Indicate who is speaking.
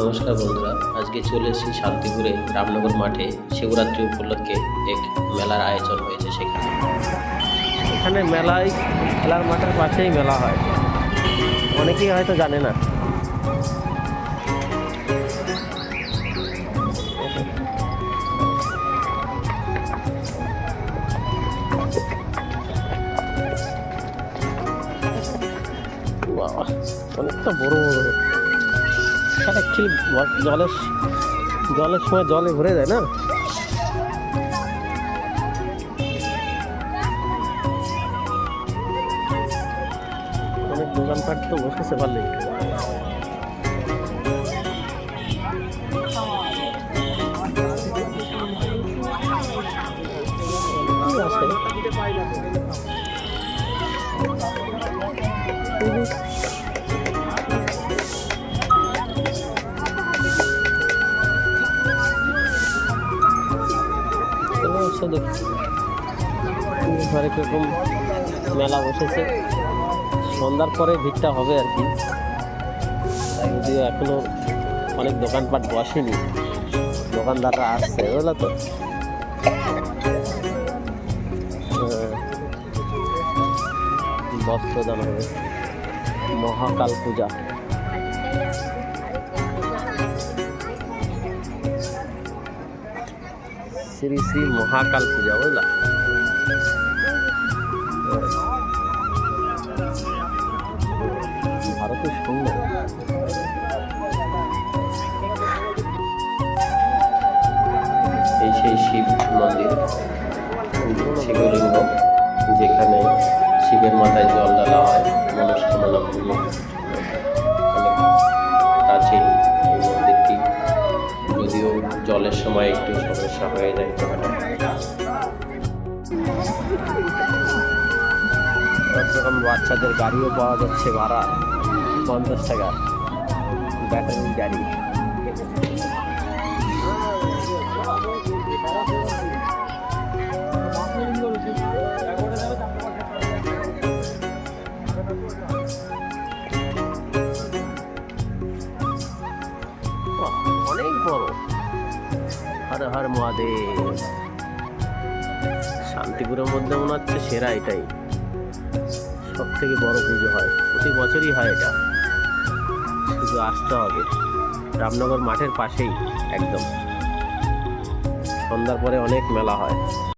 Speaker 1: নমস্কার বন্ধুরা, আজকে চলে এসেছি শান্তিপুরে রামনগর মাঠে। শিবরাত্রি উপলক্ষে এক মেলার আয়োজন হয়েছে।
Speaker 2: এখানে মেলায় খেলার মাঠের পাশেই মেলা হয়, অনেকেই হয়তো জানে না। বাবা, অনেকটা বড় বড় অ্যাকচুয়ালি জলের সময় জলে ভরে যায় না। অনেক দোকানপাট তো বসেছে ভালোই। হরেক রকম মেলা বসেছে। সন্ধ্যার পরে ভিড়টা হবে আর কি, যদিও এখনো অনেক দোকানপাট বসেনি, দোকানদাররা আসছে, বুঝলো তো। বস্ত্রদান হবে, মহাকাল পূজা। শ্রী শ্রী মহাকাল পূজা, বুঝলা। ভারতের সুন্দর
Speaker 1: এই সেই শিব মন্দির, শিবলিঙ্গ, যেখানে শিবের মাথায় জল ঢালা হয়, মনস্কামনা পূর্ণ। অনেক প্রাচীন এই মন্দিরটি, যদিও জলের সময় একটু সমস্যা হয়ে যায়।
Speaker 2: রকম বাচ্চাদের গাড়িও পাওয়া যাচ্ছে ভাড়া 50 টাকা, ব্যাটারি গাড়ি। অনেক বড়। হর হর মহাদেব। শান্তিপুরের মধ্যে মনে হচ্ছে সেরা এটাই, সব থেকে বড় পুজো হয়, প্রতি বছরই হয় এটা। শুধু আসতে হবে, রামনগর মাঠের পাশেই একদম। সন্ধ্যার পরে অনেক মেলা হয়।